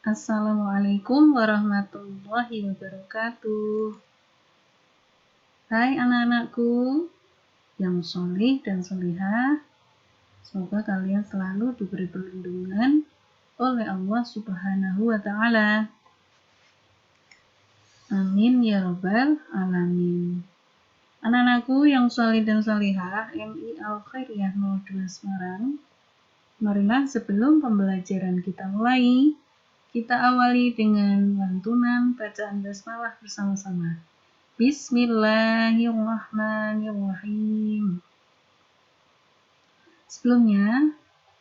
Assalamualaikum warahmatullahi wabarakatuh. Hai anak-anakku yang solih dan solihah, semoga kalian selalu diberi perlindungan oleh Allah Subhanahu wa Ta'ala. Amin ya Rabbal Alamin. Anak-anakku yang solih dan solihah, MI Al-Khairiyah 02 Semarang, marilah sebelum pembelajaran kita mulai, kita awali dengan lantunan bacaan basmalah bersama-sama. Bismillahirrahmanirrahim. Sebelumnya,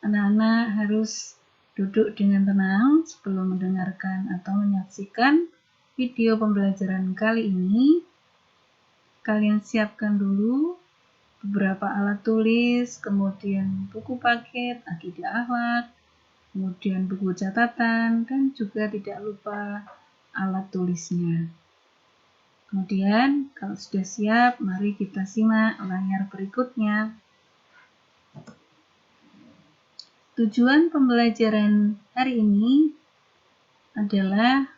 anak-anak harus duduk dengan tenang sebelum mendengarkan atau menyaksikan video pembelajaran kali ini. Kalian siapkan dulu beberapa alat tulis, kemudian buku paket, akidah akhlak, kemudian buku catatan, dan juga tidak lupa alat tulisnya. Kemudian, kalau sudah siap, mari kita simak layar berikutnya. Tujuan pembelajaran hari ini adalah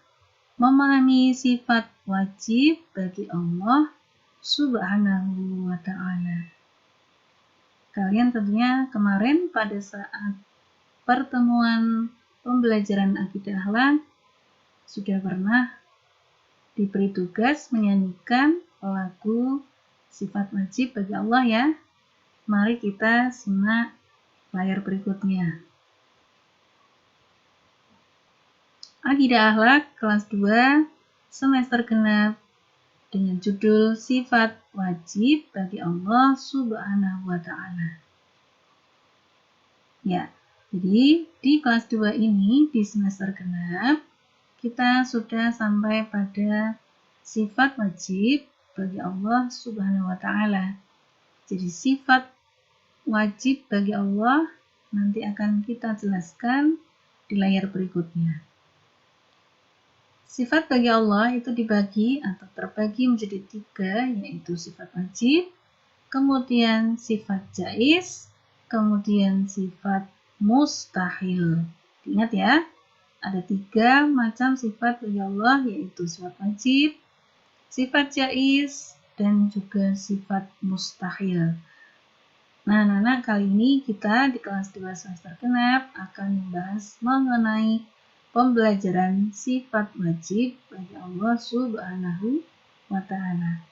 memahami sifat wajib bagi Allah Subhanahu wa Ta'ala. Kalian tentunya kemarin pada saat pertemuan pembelajaran akidah akhlak sudah pernah diberi tugas menyanyikan lagu sifat wajib bagi Allah ya. Mari kita simak layar berikutnya. Akidah akhlak kelas 2 semester genap dengan judul sifat wajib bagi Allah Subhanahu wa Ta'ala. Ya, jadi di kelas 2 ini di semester genap kita sudah sampai pada sifat wajib bagi Allah Subhanahu wa Ta'ala. Jadi sifat wajib bagi Allah nanti akan kita jelaskan di layar berikutnya. Sifat bagi Allah itu dibagi atau terbagi menjadi 3, yaitu sifat wajib, kemudian sifat jaiz, kemudian sifat mustahil. Ingat ya, ada 3 macam sifat bagi Allah, yaitu sifat wajib, sifat jaiz, dan juga sifat mustahil. Nah, anak-anak, kali ini kita di kelas 2 semester genap akan membahas mengenai pembelajaran sifat wajib bagi Allah Subhanahu wa Ta'ala.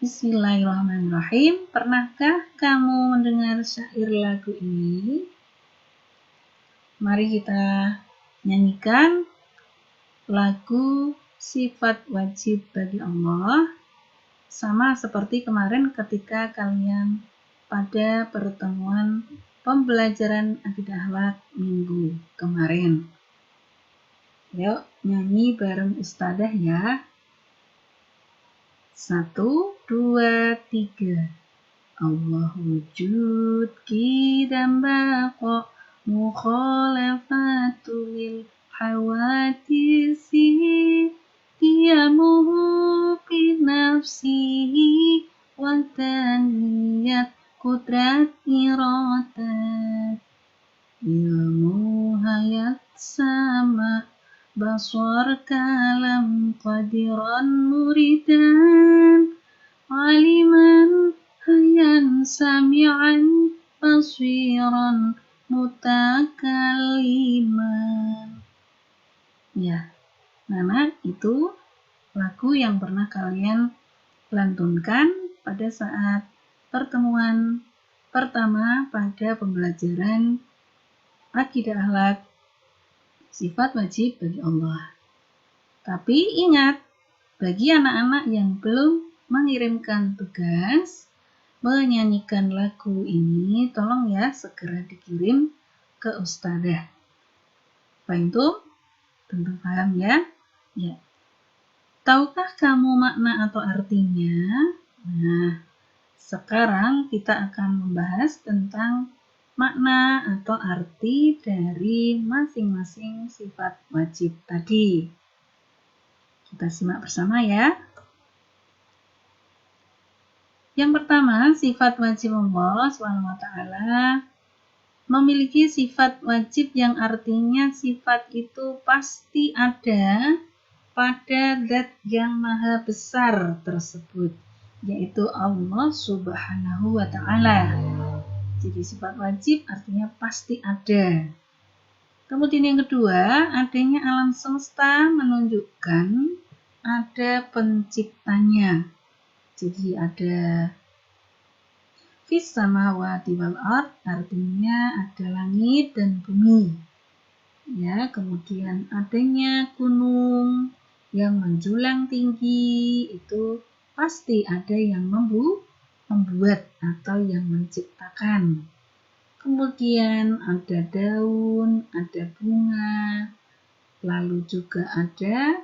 Bismillahirrahmanirrahim. Pernahkah kamu mendengar syair lagu ini? Mari kita nyanyikan lagu sifat wajib bagi Allah, sama seperti kemarin ketika kalian pada pertemuan pembelajaran akidah akhlak minggu kemarin. Yuk nyanyi bareng ustadzah ya. 1, 2, 3. Allah wujud qidam baqa mukhalafatul hawadisi diamuhu fi nafsihi wa taniyat kudrat iradat ilmu hayat sama basar kalam qadiran muridan aliman hayan sami'an basiran mutakalliman. Ya, Nana, itu lagu yang pernah kalian lantunkan pada saat pertemuan pertama pada pembelajaran akidah akhlak sifat wajib bagi Allah. Tapi ingat, bagi anak-anak yang belum mengirimkan tugas menyanyikan lagu ini, tolong ya segera dikirim ke ustadzah. Fahim? Tentu paham ya? Ya. Tahukah kamu makna atau artinya? Nah, sekarang kita akan membahas tentang makna atau arti dari masing-masing sifat wajib tadi. Kita simak bersama ya. Yang pertama, sifat wajib Allah SWT memiliki sifat wajib yang artinya sifat itu pasti ada pada zat yang maha besar tersebut, yaitu Allah Subhanahu wa Ta'ala. Jadi sifat wajib artinya pasti ada. Kemudian yang kedua, adanya alam semesta menunjukkan ada penciptanya. Jadi ada fis samawati wal ard, artinya ada langit dan bumi. Ya, kemudian adanya gunung yang menjulang tinggi, itu pasti ada yang membuat atau yang menciptakan. Kemudian ada daun, ada bunga, lalu juga ada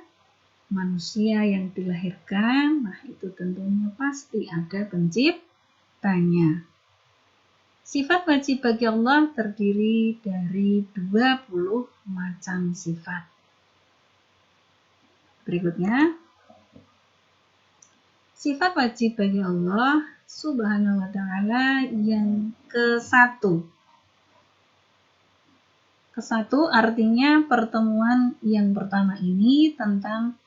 manusia yang dilahirkan. Nah, itu tentunya pasti ada penciptanya. Sifat wajib bagi Allah terdiri dari 20 macam sifat. Berikutnya, sifat wajib bagi Allah Subhanahu wa Ta'ala yang ke-1. Ke-1 artinya pertemuan yang pertama ini tentang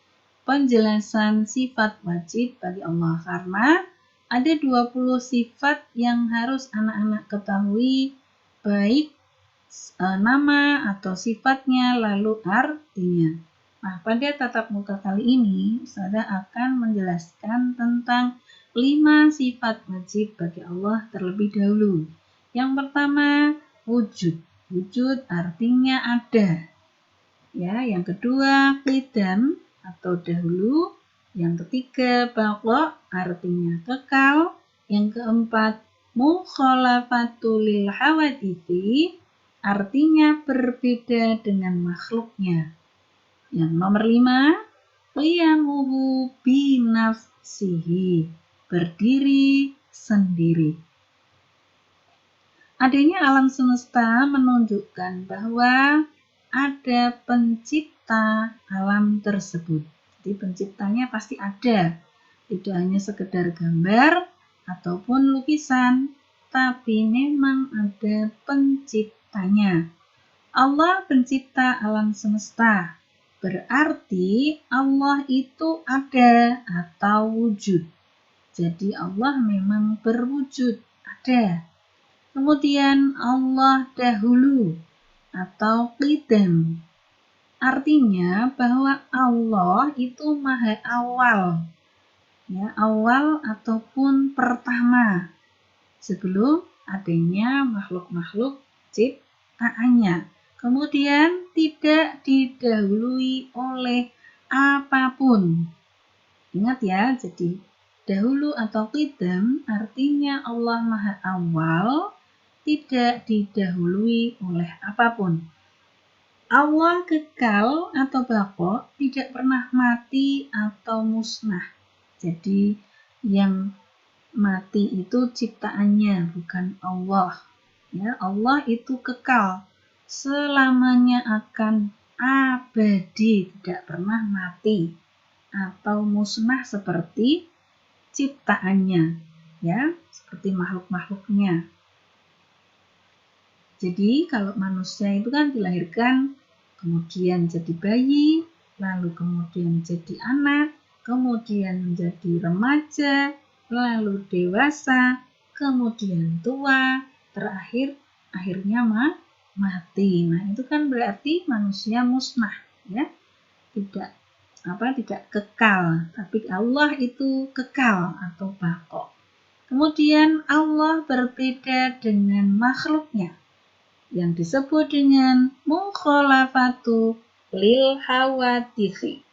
penjelasan sifat wajib bagi Allah, karena ada 20 sifat yang harus anak-anak ketahui, baik nama atau sifatnya lalu artinya. Nah, pada tatap muka kali ini Ustazah akan menjelaskan tentang 5 sifat wajib bagi Allah terlebih dahulu. Yang pertama, wujud. Wujud artinya ada. Ya, yang kedua, qidam atau dahulu. Yang ketiga, baqa artinya kekal. Yang keempat, mukhalafatul lil hawadithi artinya berbeda dengan makhluknya. Yang nomor 5, qiyamuhu binafsihi, berdiri sendiri. Adanya alam semesta menunjukkan bahwa ada pencipta alam tersebut. Jadi penciptanya pasti ada. Tidak hanya sekedar gambar ataupun lukisan, tapi memang ada penciptanya. Allah pencipta alam semesta. Berarti Allah itu ada atau wujud. Jadi Allah memang berwujud, ada. Kemudian Allah dahulu atau qidam. Artinya bahwa Allah itu maha awal. Ya, awal ataupun pertama. Sebelum adanya makhluk-makhluk ciptaannya. Kemudian tidak didahului oleh apapun. Ingat ya, jadi dahulu atau qidam artinya Allah maha awal, tidak didahului oleh apapun. Allah kekal atau baqa, tidak pernah mati atau musnah. Jadi yang mati itu ciptaannya, bukan Allah. Ya, Allah itu kekal, selamanya akan abadi, tidak pernah mati atau musnah seperti ciptaannya, ya, seperti makhluk-makhluknya. Jadi kalau manusia itu kan dilahirkan, kemudian jadi bayi, lalu kemudian jadi anak, kemudian menjadi remaja, lalu dewasa, kemudian tua, terakhir akhirnya mati. Nah, itu kan berarti manusia musnah, ya. Tidak kekal, tapi Allah itu kekal atau baqa. Kemudian Allah berbeda dengan makhluknya yang disebut dengan mukhalafatu lil hawadithi.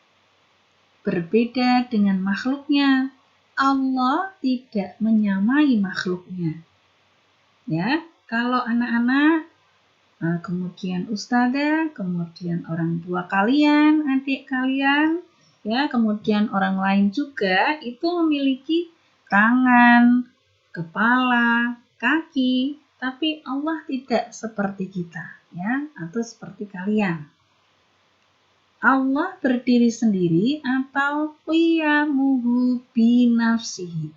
Berbeda dengan makhluknya, Allah tidak menyamai makhluknya. Ya, kalau anak-anak, kemudian ustazah, kemudian orang tua kalian, adik kalian, ya, kemudian orang lain juga itu memiliki tangan, kepala, kaki, tapi Allah tidak seperti kita, ya, atau seperti kalian. Allah berdiri sendiri atau qiyamuhu binafsihi.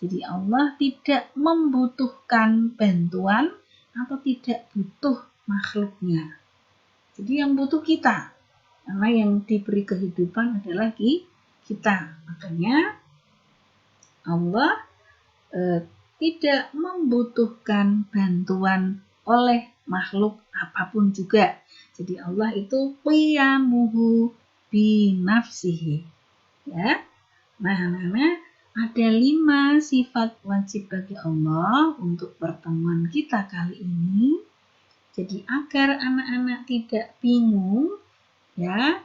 Jadi Allah tidak membutuhkan bantuan atau tidak butuh makhluknya. Jadi yang butuh kita, karena yang diberi kehidupan adalah kita. Makanya Allah tidak membutuhkan bantuan oleh makhluk apapun juga. Jadi Allah itu qiyamuhu binafsihi. Ya. Nah, ada 5 sifat wajib bagi Allah untuk pertemuan kita kali ini. Jadi agar anak-anak tidak bingung, ya,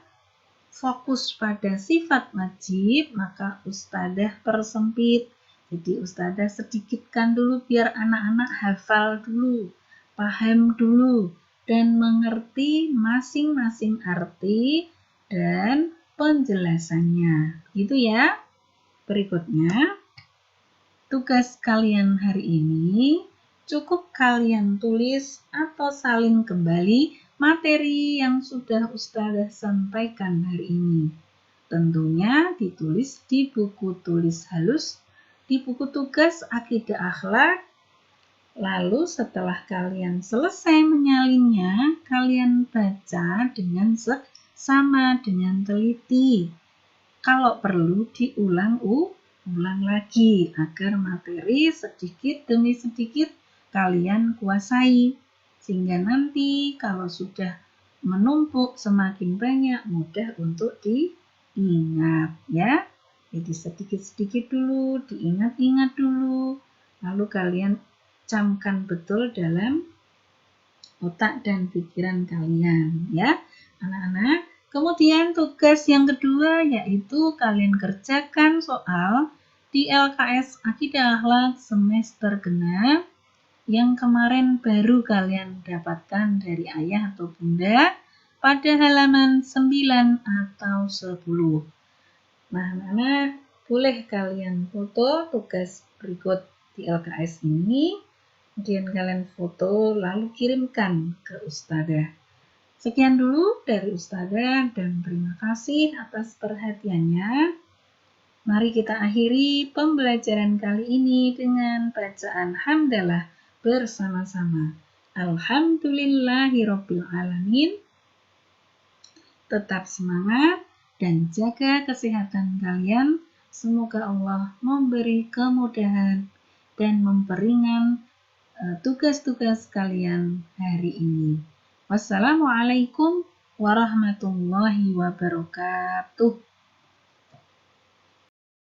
fokus pada sifat wajib, maka Ustadzah persempit. Jadi Ustadzah sedikitkan dulu biar anak-anak hafal dulu, paham dulu, dan mengerti masing-masing arti dan penjelasannya. Gitu ya. Berikutnya, tugas kalian hari ini cukup kalian tulis atau salin kembali materi yang sudah Ustadzah sampaikan hari ini. Tentunya ditulis di buku tulis halus, di buku tugas akidah akhlak. Lalu setelah kalian selesai menyalinnya, kalian baca dengan seksama, dengan teliti. Kalau perlu diulang lagi agar materi sedikit demi sedikit kalian kuasai, sehingga nanti kalau sudah menumpuk semakin banyak mudah untuk diingat ya. Jadi sedikit-sedikit dulu, diingat-ingat dulu, lalu kalian camkan betul dalam otak dan pikiran kalian ya anak-anak. Kemudian tugas yang kedua yaitu kalian kerjakan soal di LKS Akidah Akhlak semester genap yang kemarin baru kalian dapatkan dari ayah atau bunda pada halaman 9 atau 10. Nah, anak-anak boleh kalian foto tugas berikut di LKS ini, kemudian kalian foto lalu kirimkan ke Ustadzah. Sekian dulu dari Ustadzah dan terima kasih atas perhatiannya. Mari kita akhiri pembelajaran kali ini dengan bacaan hamdalah bersama-sama. Alhamdulillahirabbil alamin. Tetap semangat dan jaga kesehatan kalian. Semoga Allah memberi kemudahan dan memperingan tugas-tugas kalian hari ini. Wassalamualaikum warahmatullahi wabarakatuh.